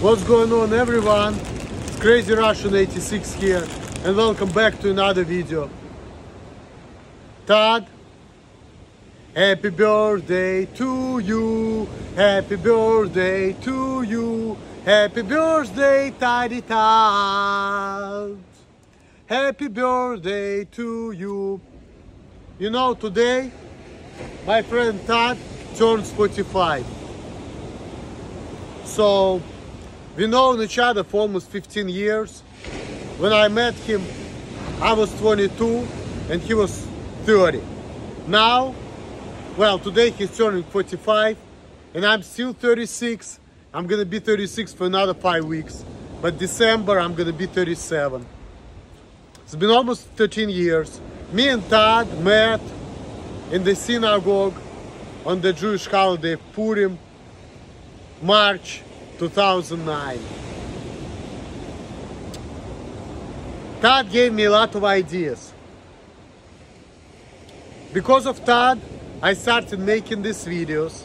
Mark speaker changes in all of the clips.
Speaker 1: What's going on, everyone? It's Crazy Russian 86 here, and welcome back to another video. Todd, happy birthday to you, happy birthday to you, happy birthday, Toddy Todd. Happy birthday to you. You know, today my friend Todd turns 45. So we known each other for almost 15 years. When I met him, I was 22 and he was 30. Now, well, today he's turning 45 and I'm still 36. I'm gonna be 36 for another 5 weeks. But December, I'm gonna be 37. It's been almost 13 years. Me and Todd met in the synagogue on the Jewish holiday Purim, March 2009. Todd gave me a lot of ideas. Because of Todd, I started making these videos.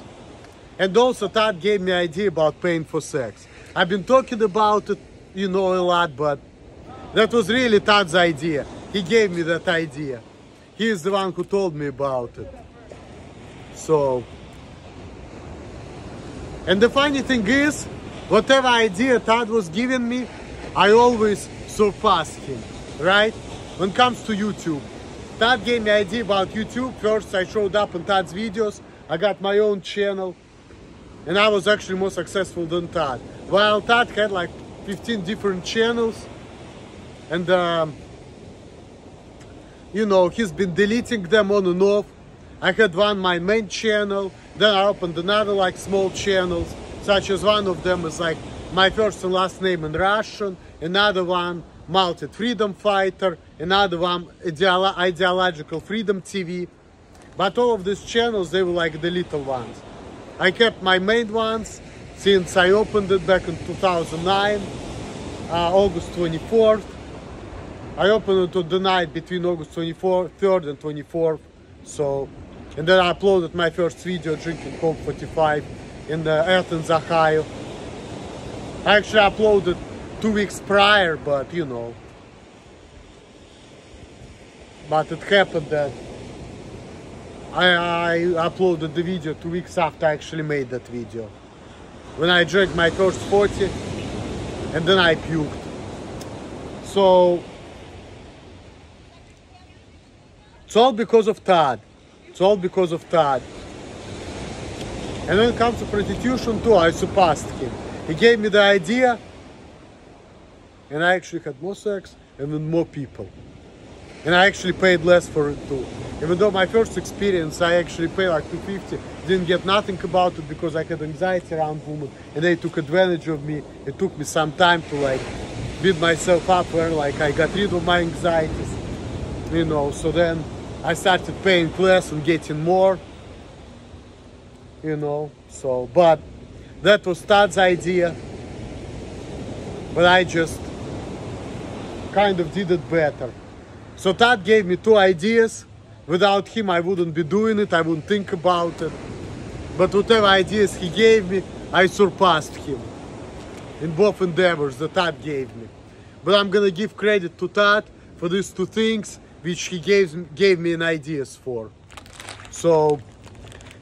Speaker 1: And also Todd gave me an idea about paying for sex. I've been talking about it, you know, a lot, but that was really Todd's idea. He gave me that idea. He is the one who told me about it. So, and the funny thing is, whatever idea Todd was giving me, I always surpassed him, right? When it comes to YouTube, Todd gave me an idea about YouTube. First, I showed up on Todd's videos. I got my own channel, and I was actually more successful than Todd. While Todd had like 15 different channels, and you know, he's been deleting them on and off. I had one, my main channel, then I opened another like small channels, such as one of them is like my first and last name in Russian, another one Multi Freedom Fighter, another one Ideological Freedom TV. But all of these channels, they were like the little ones. I kept my main ones since I opened it back in 2009, August 24th. I opened it on the night between August 3rd and 24th. So, and then I uploaded my first video drinking Coke 45 in Athens, Ohio. I actually uploaded 2 weeks prior, but you know. But it happened that I uploaded the video 2 weeks after I actually made that video. When I drank my first 40 and then I puked. So, it's all because of Todd. It's all because of Todd. And when it comes to prostitution too, I surpassed him. He gave me the idea, and I actually had more sex and with more people. And I actually paid less for it too. Even though my first experience, I actually paid like $250. Didn't get nothing about it because I had anxiety around women, and they took advantage of me. It took me some time to like build myself up where like I got rid of my anxieties, you know. So then I started paying less and getting more, you know. So, but that was Todd's idea, but I just kind of did it better. So Todd gave me 2 ideas. Without him, I wouldn't be doing it. I wouldn't think about it. But whatever ideas he gave me, I surpassed him in both endeavors that Todd gave me. But I'm gonna give credit to Todd for these 2 things which he gave me an ideas for. So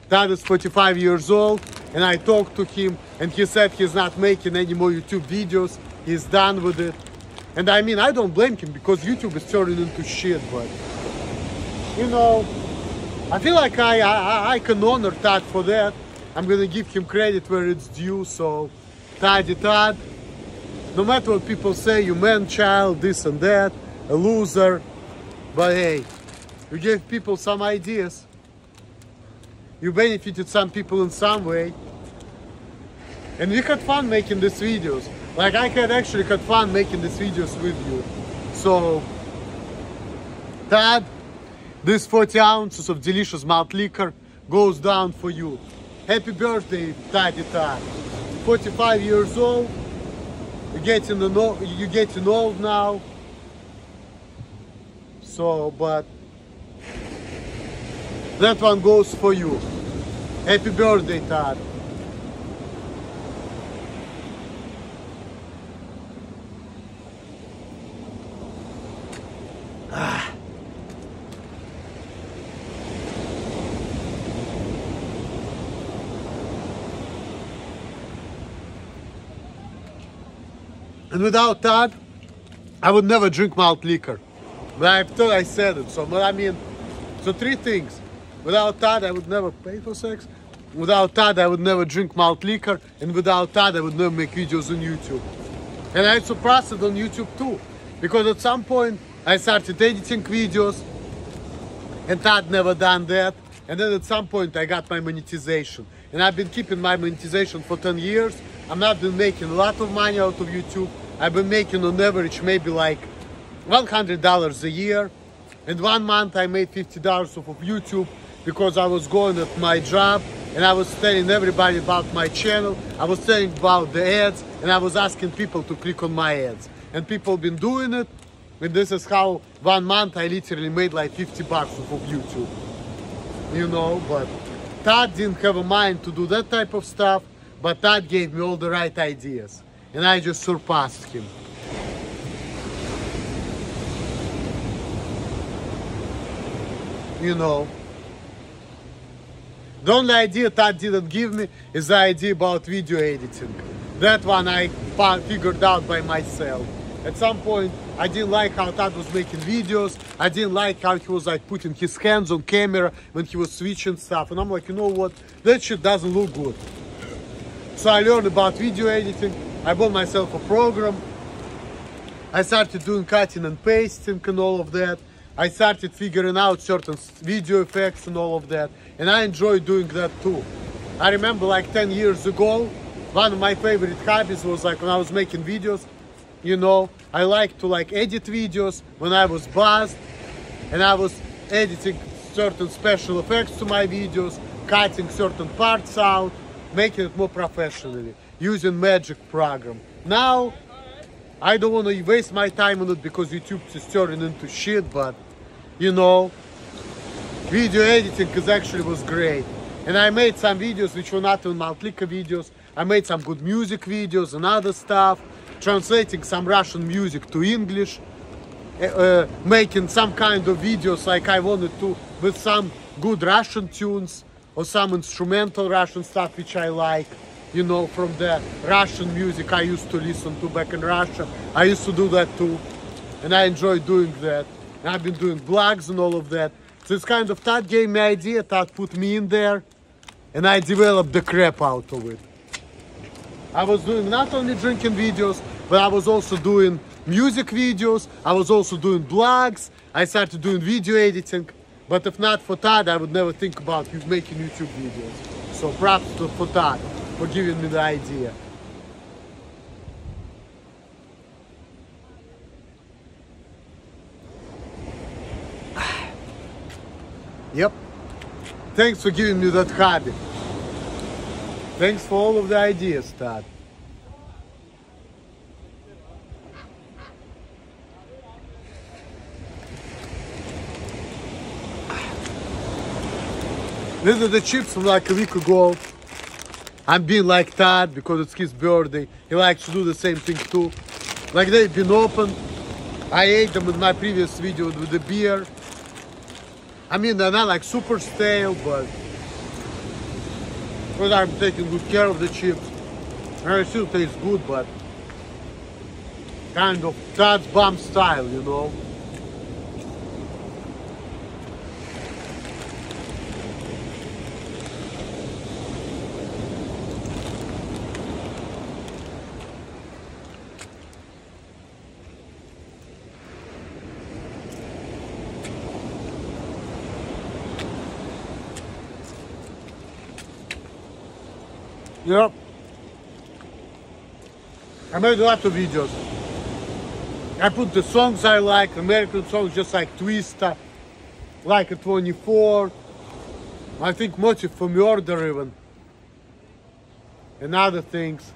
Speaker 1: Todd is 45 years old, and I talked to him, and he said he's not making any more YouTube videos. He's done with it. And I mean, I don't blame him because YouTube is turning into shit, but you know, I feel like I can honor Todd for that. I'm gonna give him credit where it's due. So Toddy Todd, no matter what people say, you man-child, this and that, a loser, but hey, you gave people some ideas. You benefited some people in some way. And we had fun making these videos. Like I actually had fun making these videos with you. So, Todd, this 40 ounces of delicious malt liquor goes down for you. Happy birthday, Toddy Todd. 45 years old. You're getting old now. So, but that one goes for you. Happy birthday, Todd. And without Todd, I would never drink malt liquor. But I thought I said it. So, but I mean, so three things. Without Todd, I would never pay for sex. Without Todd, I would never drink malt liquor. And without Todd, I would never make videos on YouTube. And I surpassed it on YouTube too. Because at some point, I started editing videos. And Todd never done that. And then at some point, I got my monetization. And I've been keeping my monetization for 10 years. I've not been making a lot of money out of YouTube. I've been making on average maybe like $100 a year. And 1 month I made $50 off of YouTube because I was going at my job and I was telling everybody about my channel. I was telling about the ads and I was asking people to click on my ads. And people been doing it. And this is how 1 month I literally made like $50 off of YouTube. You know, but Todd didn't have a mind to do that type of stuff. But Todd gave me all the right ideas. And I just surpassed him. You know. The only idea Todd didn't give me is the idea about video editing. That one I figured out by myself. At some point, I didn't like how Todd was making videos. I didn't like how he was like putting his hands on camera when he was switching stuff. And I'm like, you know what? That shit doesn't look good. So I learned about video editing. I bought myself a program. I started doing cutting and pasting and all of that. I started figuring out certain video effects and all of that. And I enjoy doing that too. I remember like 10 years ago, one of my favorite hobbies was like when I was making videos, you know, I like to like edit videos when I was buzzed. And I was editing certain special effects to my videos, cutting certain parts out, making it more professionally, using magic program. Now, I don't want to waste my time on it because YouTube is turning into shit, but you know, video editing is actually was great. And I made some videos which were not even malt liquor videos. I made some good music videos and other stuff, translating some Russian music to English, making some kind of videos like I wanted to with some good Russian tunes or some instrumental Russian stuff which I like, you know, from the Russian music I used to listen to back in Russia. I used to do that too, and I enjoy doing that. And I've been doing vlogs and all of that. So it's kind of Todd gave me idea, Todd put me in there, and I developed the crap out of it. I was doing not only drinking videos, but I was also doing music videos. I was also doing blogs. I started doing video editing. But if not for Todd, I would never think about making YouTube videos. So props for Todd for giving me the idea. Yep. Thanks for giving me that hobby. Thanks for all of the ideas, Todd. These are the chips from like a week ago. I'm being like Todd because it's his birthday. He likes to do the same thing too. Like they've been open. I ate them in my previous video with the beer. I mean, they're not like super stale, but I'm taking good care of the chips. And it still tastes good, but kind of Todd's bomb style, you know. Yep. I made a lot of videos. I put the songs I like, American songs just like Twista, like a 24, I think Motive for Murder even, and other things.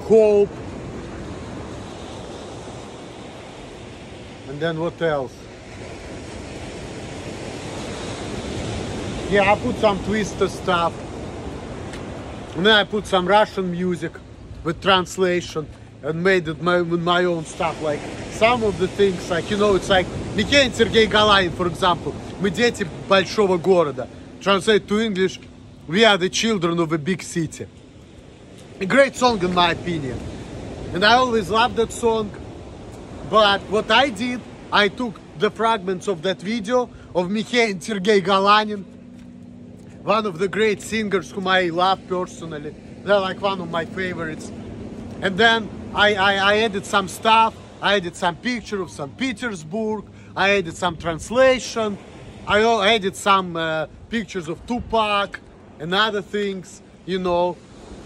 Speaker 1: Hope. And then what else? Yeah, I put some Twista stuff. And then I put some Russian music with translation and made it with my own stuff. Like some of the things, like, you know, it's like Mikhail Sergei Galain, for example. Мы дети большого города. Translate to English, we are the children of a big city. A great song in my opinion. And I always loved that song. But what I did, I took the fragments of that video of Mikhail and Sergei Galanin, one of the great singers whom I love personally. They're like one of my favorites. And then I added some stuff. I added some picture of St. Petersburg. I added some translation. I added some pictures of Tupac and other things, you know.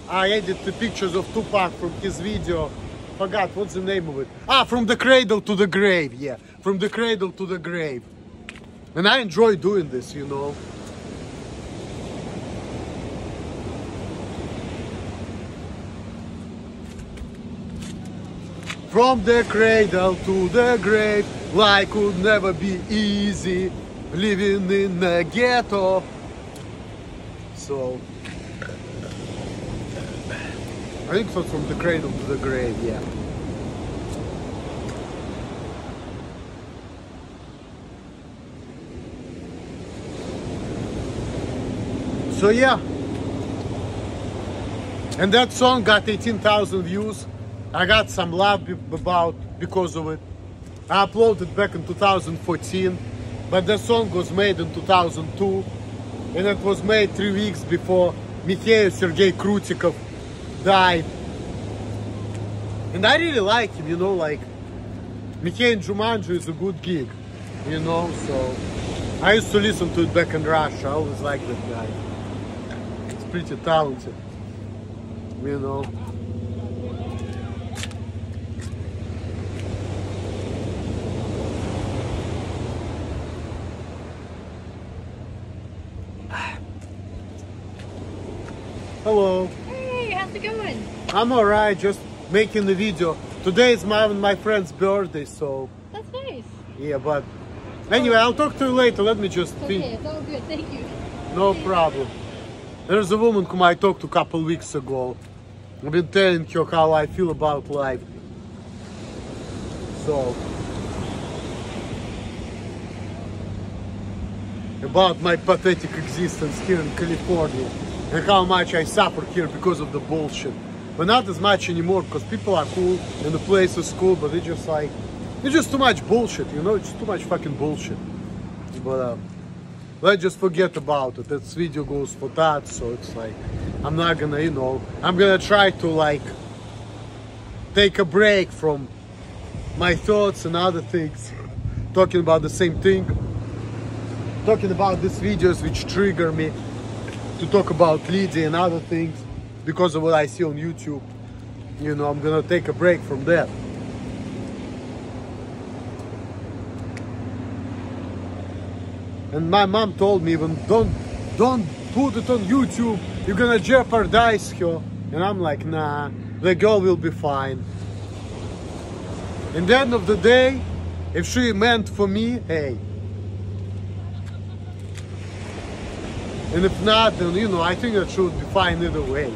Speaker 1: I added the pictures of Tupac from his video. Forgot what's the name of it. Ah, From the Cradle to the Grave. Yeah, From the Cradle to the Grave. And I enjoy doing this, you know. From the cradle to the grave, life could never be easy, living in a ghetto. So, I think so, From the Cradle to the Grave, yeah. So yeah, and that song got 18,000 views. I got some love because of it. I uploaded back in 2014, but the song was made in 2002, and it was made 3 weeks before Mikhail Sergei Krutikov died. And I really like him, you know, like Mikhail Jumanji is a good gig, you know, so I used to listen to it back in Russia. I always liked that guy. He's pretty talented, you know. Hello.
Speaker 2: Hey, how's it going?
Speaker 1: I'm alright, just making the video. Today is my friend's birthday, so
Speaker 2: That's nice.
Speaker 1: yeah, but anyway, I'll talk to you later. Let me just
Speaker 2: It's
Speaker 1: think.
Speaker 2: okay, it's all good, thank you.
Speaker 1: No problem. There's a woman whom I talked to a couple weeks ago. I've been telling her how I feel about life. So, about my pathetic existence here in California and how much I suffer here because of the bullshit. But not as much anymore, because people are cool and the place is cool, but it's just like, it's just too much bullshit, you know, it's too much fucking bullshit. But let's just forget about it. This video goes for Todd, so it's like, I'm not gonna, you know, I'm gonna try to like take a break from my thoughts and other things, talking about the same thing, talking about these videos which trigger me to talk about Lydia and other things because of what I see on YouTube. You know, I'm gonna take a break from that. And my mom told me, even don't put it on YouTube, you're gonna jeopardize her. And I'm like, nah, the girl will be fine. In the end of the day, if she meant for me, hey. And if not, then, you know, I think that she would be fine either way.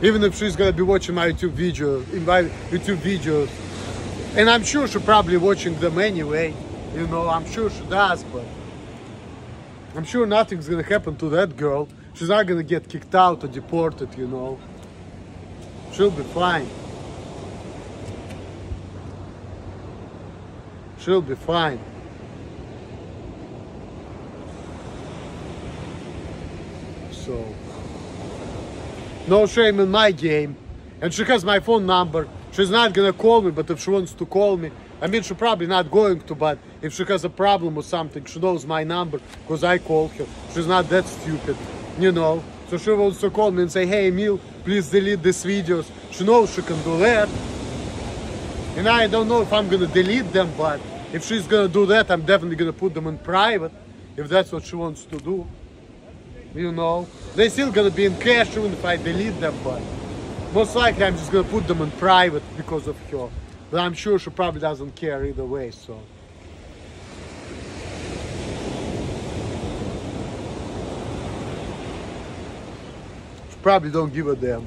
Speaker 1: Even if she's gonna be watching my YouTube videos, and I'm sure she's probably watching them anyway. You know, I'm sure she does, but I'm sure nothing's gonna happen to that girl. She's not gonna get kicked out or deported, you know. She'll be fine. She'll be fine. So, no shame in my game. And she has my phone number. She's not gonna call me, but if she wants to call me, I mean, she's probably not going to, but if she has a problem or something, she knows my number, because I called her. She's not that stupid, you know. So she wants to call me and say, hey, Emil, please delete these videos. She knows she can do that. And I don't know if I'm gonna delete them, but if she's gonna do that, I'm definitely gonna put them in private, if that's what she wants to do. You know, they're still gonna be in cache even if I delete them, but most likely I'm just gonna put them in private because of her. But I'm sure she probably doesn't care either way, so. She probably don't give a damn.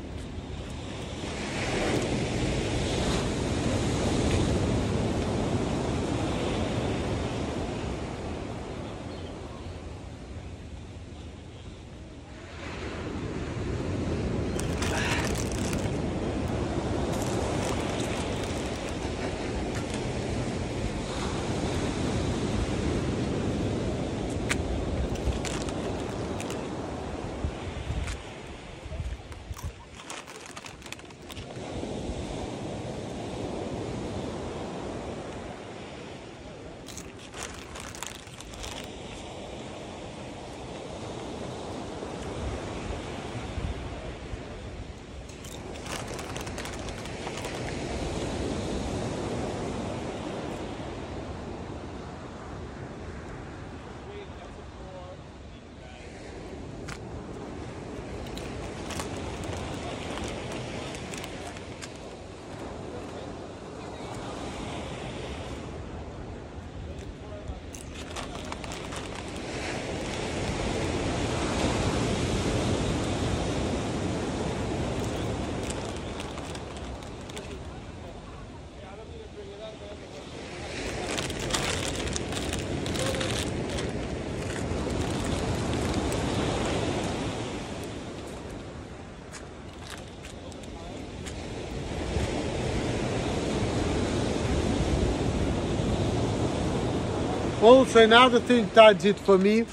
Speaker 1: Also, another thing Todd did for me,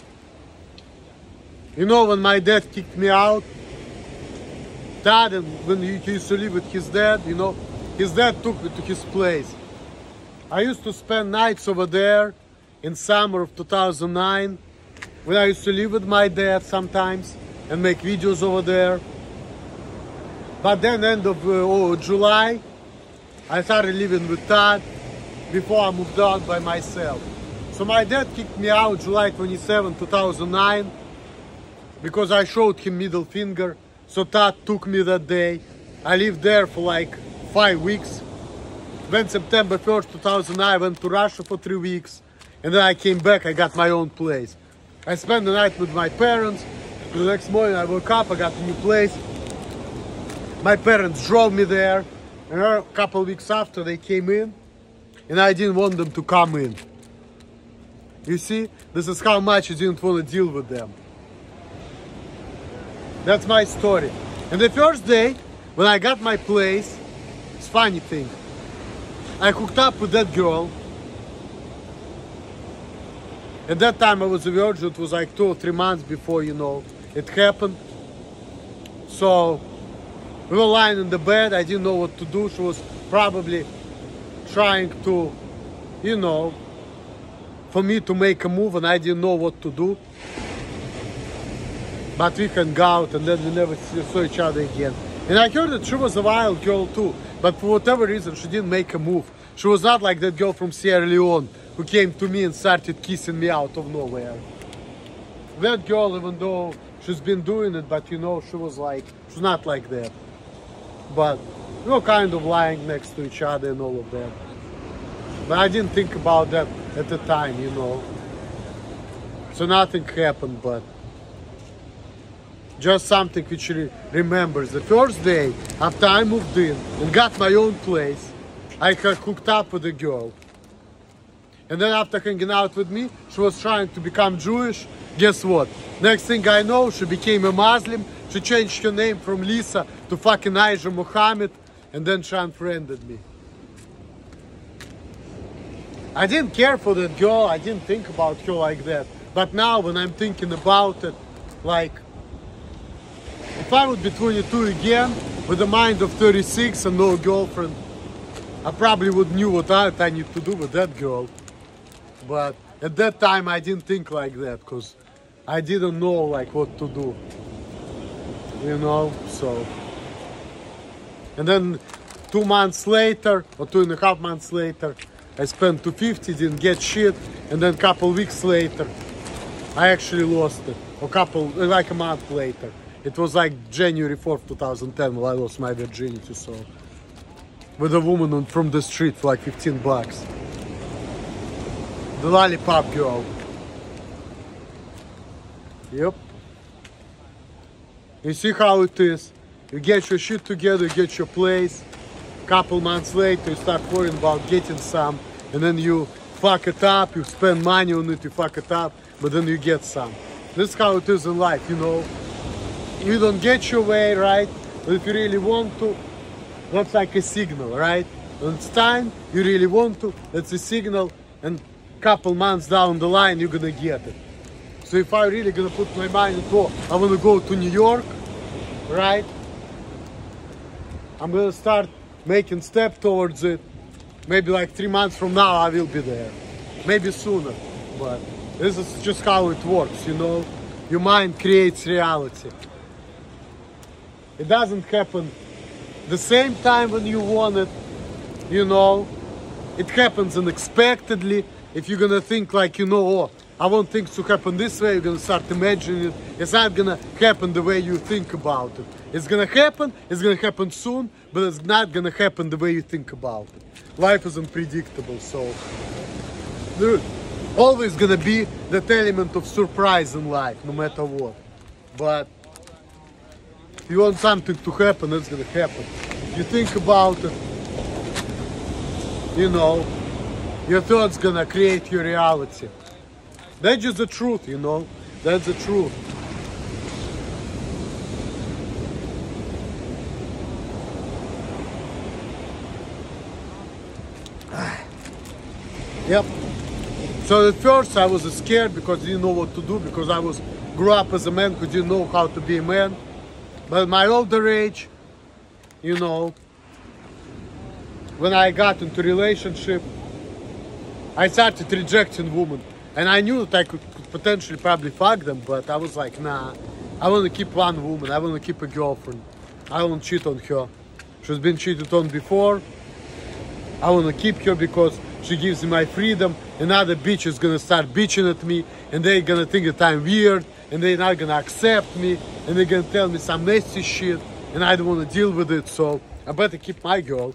Speaker 1: you know, when my dad kicked me out, Todd, and when he used to live with his dad, you know, his dad took me to his place. I used to spend nights over there in summer of 2009, when I used to live with my dad sometimes and make videos over there. But then end of July, I started living with Todd before I moved out by myself. So my dad kicked me out July 27, 2009, because I showed him middle finger. So Todd took me that day. I lived there for like 5 weeks. Then September 1st, 2009, I went to Russia for 3 weeks. And then I came back, I got my own place. I spent the night with my parents. The next morning I woke up, I got a new place. My parents drove me there. And a couple of weeks after they came in, and I didn't want them to come in. You see, this is how much I didn't want to deal with them. That's my story. And the first day, when I got my place, it's a funny thing. I hooked up with that girl. At that time I was a virgin. It was like 2 or 3 months before, you know, it happened. So we were lying in the bed. I didn't know what to do. She was probably trying to, you know, for me to make a move, and I didn't know what to do. But we hung out, and then we never saw each other again. And I heard that she was a wild girl too, but for whatever reason she didn't make a move. She was not like that girl from Sierra Leone who came to me and started kissing me out of nowhere. That girl, even though she's been doing it, but you know, she was like, she's not like that. But we were kind of lying next to each other and all of that. But I didn't think about that at the time, you know. So nothing happened, but just something which remembers. The first day after I moved in and got my own place, I had hooked up with a girl. And then after hanging out with me, she was trying to become Jewish. Guess what? Next thing I know, she became a Muslim. She changed her name from Lisa to fucking Aisha Muhammad, and then she unfriended me. I didn't care for that girl. I didn't think about her like that. But now when I'm thinking about it, like, if I would be 22 again, with a mind of 36 and no girlfriend, I probably would knew what I need to do with that girl. But at that time I didn't think like that, because I didn't know like what to do. You know, so. And then 2 months later, or 2.5 months later, I spent $250, didn't get shit. And then a couple weeks later, I actually lost it. Like a month later. It was like January 4th, 2010 when I lost my virginity, so. With a woman from the street for like $15. The lollipop girl. Yep. You see how it is. You get your shit together, you get your place. Couple months later, you start worrying about getting some. And then you fuck it up, you spend money on it, you fuck it up. But then you get some. This is how it is in life, you know. You don't get your way, right? But if you really want to, that's like a signal, right? When it's time, you really want to, that's a signal, and couple months down the line, you're gonna get it. So if I really gonna put my mind into, I wanna go to New York, right? I'm gonna start making step towards it. Maybe like 3 months from now, I will be there. Maybe sooner, but this is just how it works, you know? Your mind creates reality. It doesn't happen the same time when you want it, you know. It happens unexpectedly. If you're gonna think like, you know, oh, I want things to happen this way, you're gonna start imagining it. It's not gonna happen the way you think about it. It's gonna happen soon, but it's not gonna happen the way you think about it. Life is unpredictable, so there's always gonna be that element of surprise in life, no matter what. But if you want something to happen, it's gonna happen. If you think about it, you know, your thoughts gonna create your reality. That's just the truth, you know. That's the truth. Yep. So at first I was scared because I didn't know what to do, because I grew up as a man who didn't know how to be a man. But my older age, you know, when I got into relationship, I started rejecting women. And I knew that I could potentially probably fuck them, but I was like, nah, I want to keep one woman, I want to keep a girlfriend. I won't cheat on her. She's been cheated on before. I want to keep her because she gives me my freedom. Another bitch is going to start bitching at me, and they're going to think that I'm weird, and they're not going to accept me, and they're going to tell me some nasty shit, and I don't want to deal with it, so I better keep my girl,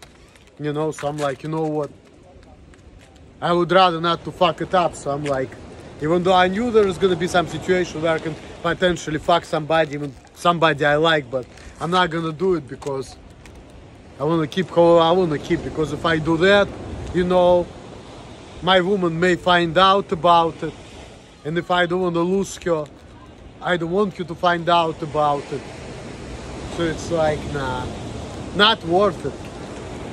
Speaker 1: you know. So I'm like, you know what, I would rather not to fuck it up. So I'm like, even though I knew there was going to be some situation where I can potentially fuck somebody, even somebody I like, but I'm not going to do it because I want to keep who I want to keep. Because if I do that, you know, my woman may find out about it, and if I don't want to lose her, I don't want you to find out about it. So it's like, nah, not worth it.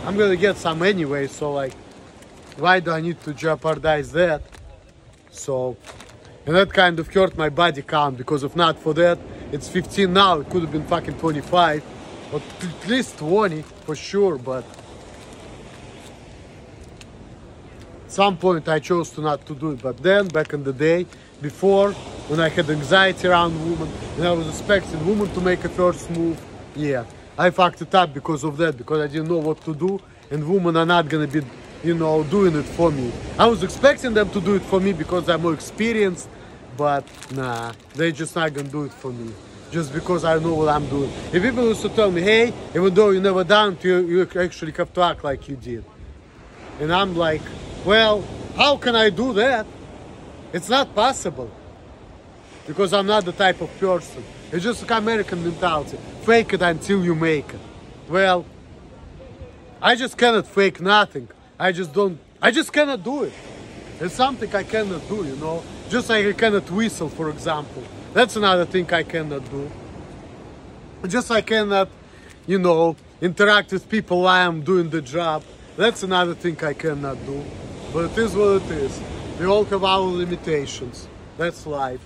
Speaker 1: I'm gonna get some anyway, so like, why do I need to jeopardize that? So, and that kind of hurt my body count, because if not for that, it's 15 now, it could have been fucking 25, or at least 20 for sure. But at some point I chose to not to do it. But then back in the day, before, when I had anxiety around women and I was expecting women to make a first move, yeah, I fucked it up because of that, because I didn't know what to do, and women are not gonna be, you know, doing it for me. I was expecting them to do it for me because I'm more experienced, but nah, they're just not gonna do it for me just because I know what I'm doing. If people used to tell me, hey, even though you never done it, you actually have to act like you did. And I'm like, well, how can I do that? It's not possible, because I'm not the type of person. It's just like American mentality. Fake it until you make it. Well, I just cannot fake nothing. I just cannot do it. It's something I cannot do, you know. Just like I cannot whistle, for example. That's another thing I cannot do. Just like I cannot, you know, interact with people while I'm doing the job. That's another thing I cannot do. But it is what it is. We all have our limitations. That's life.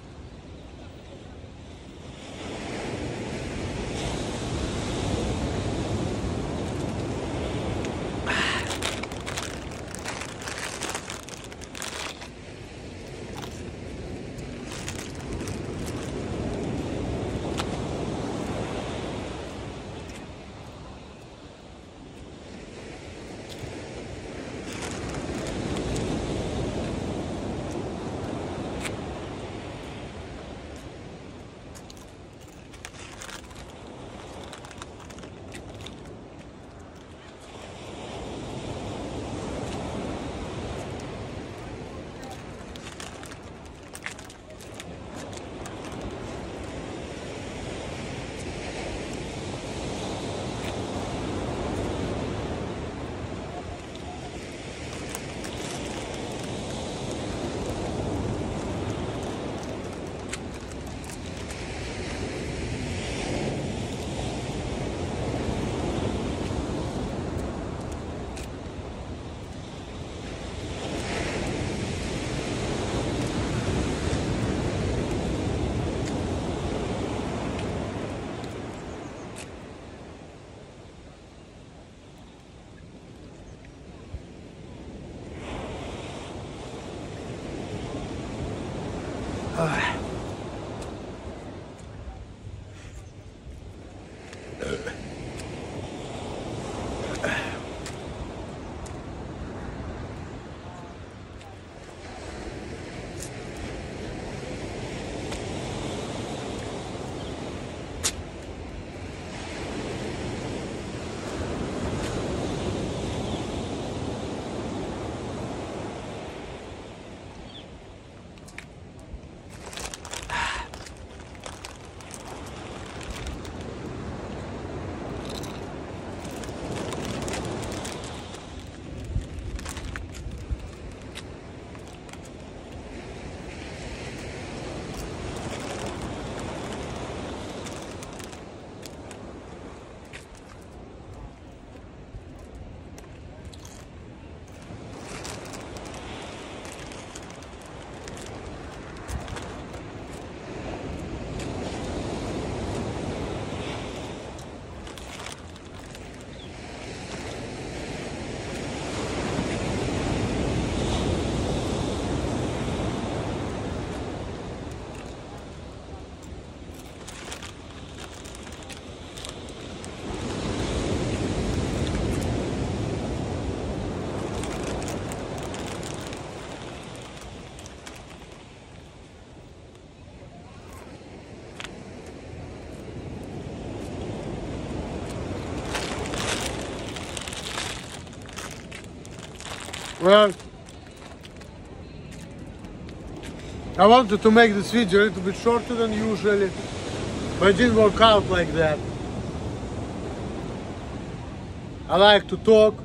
Speaker 1: Well, I wanted to make this video a little bit shorter than usually, but it didn't work out like that. I like to talk,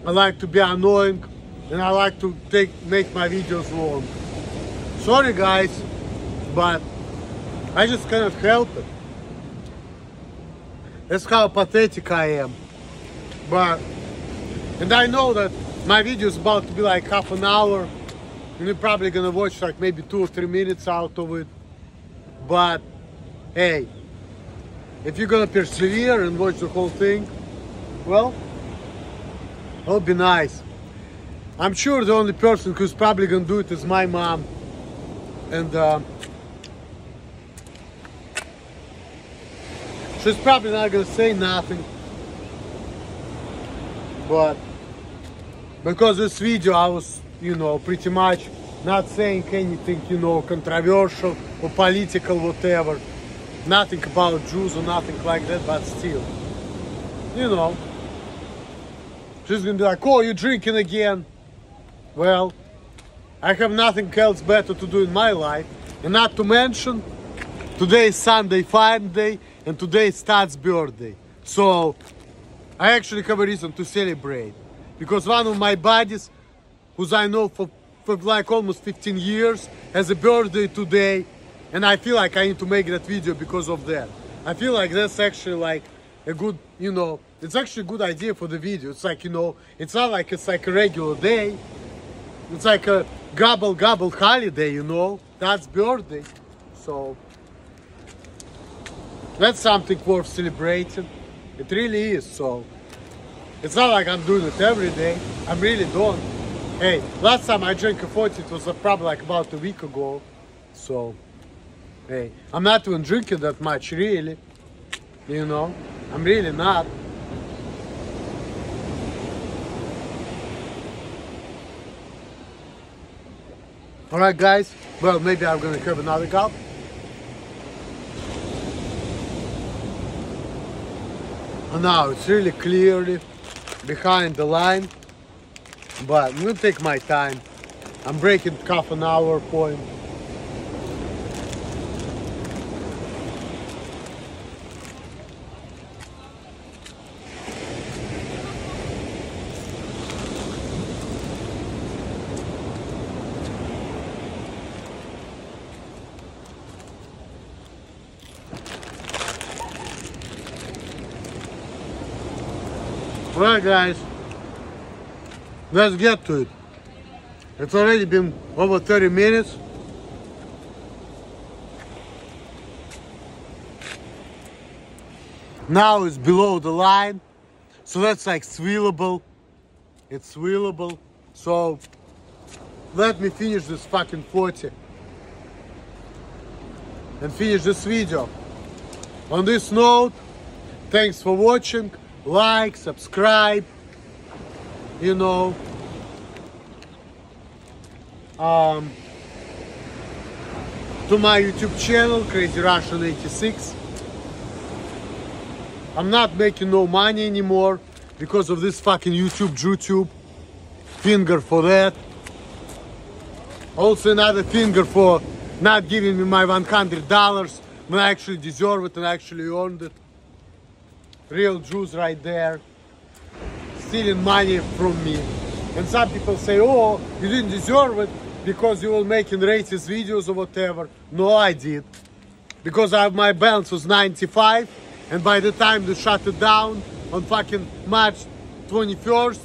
Speaker 1: I like to be annoying, and I like to make my videos long. Sorry guys, but I just cannot help it. That's how pathetic I am. And I know that my video is about to be like half an hour, and you're probably gonna watch like maybe 2 or 3 minutes out of it. But hey, if you're gonna persevere and watch the whole thing, well, it'll be nice. I'm sure the only person who's probably gonna do it is my mom. And she's probably not gonna say nothing. But because this video I was, pretty much not saying anything, controversial or political, whatever. Nothing about Jews or nothing like that, but still, she's gonna be like, oh, you're drinking again. Well, I have nothing else better to do in my life. And not to mention, today is Sunday, fine day, and today is Todd's birthday. So I actually have a reason to celebrate. Because one of my buddies, who's I know for like almost 15 years, has a birthday today. And I feel like I need to make that video because of that. I feel like that's actually like a good, it's actually a good idea for the video. It's like, it's not like it's like a regular day. It's like a gobble holiday, That's birthday. So that's something worth celebrating. It really is. So it's not like I'm doing it every day. I really don't. Hey, last time I drank a 40, it was probably like about a week ago. So hey, I'm not even drinking that much, really. I'm really not. Alright guys, well, maybe I'm gonna have another cup. And now it's really clearly behind the line, but I'm gonna take my time. I'm breaking half an hour point. Alright guys, let's get to it. It's already been over 30 minutes. Now it's below the line, so that's like swillable. It's swillable. So let me finish this fucking 40 and finish this video. On this note, thanks for watching. Like, subscribe, to my YouTube channel, Crazy Russian 86. I'm not making no money anymore because of this fucking YouTube. Finger for that. Also another finger for not giving me my $100 when I actually deserve it and actually earned it. Real Jews right there, stealing money from me. And some people say, oh, you didn't deserve it because you were making racist videos or whatever. No, I did. Because my balance was 95, and by the time they shut it down on fucking March 21st,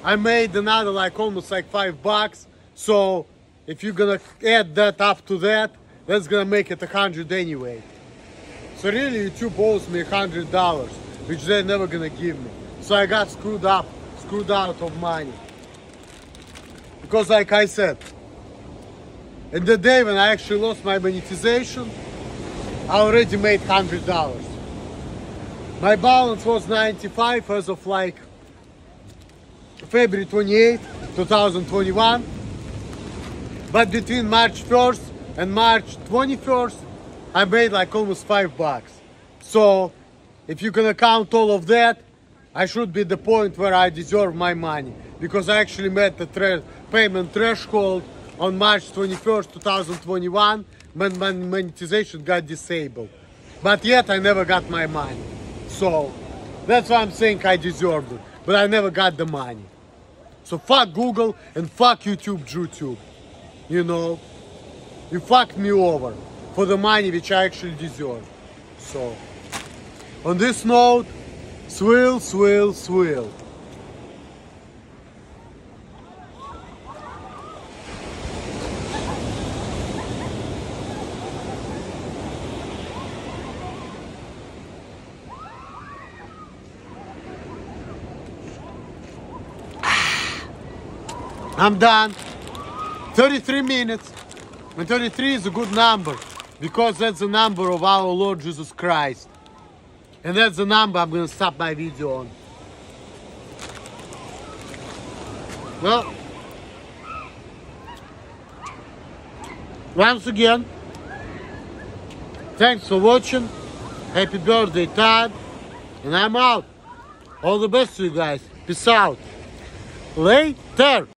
Speaker 1: I made another almost like $5. So if you're gonna add that up to that, that's gonna make it 100 anyway. So really YouTube owes me $100, which they're never gonna give me. So I got screwed out of money. Because like I said, in the day when I actually lost my monetization, I already made $100. My balance was 95 as of like February 28, 2021. But between March 1st and March 21st, I made like almost $5. So if you can count all of that, I should be the point where I deserve my money, because I actually met the payment threshold on March 21st, 2021, when monetization got disabled. But yet I never got my money. So that's why I'm saying I deserved it, but I never got the money. So fuck Google and fuck YouTube. You know, you fucked me over for the money which I actually deserve. So on this note, swill. I'm done. 33 minutes. And 33 is a good number, because that's the number of our Lord Jesus Christ. And that's the number I'm going to stop my video on. Well, once again, thanks for watching. Happy birthday, Todd. And I'm out. All the best to you guys. Peace out. Later.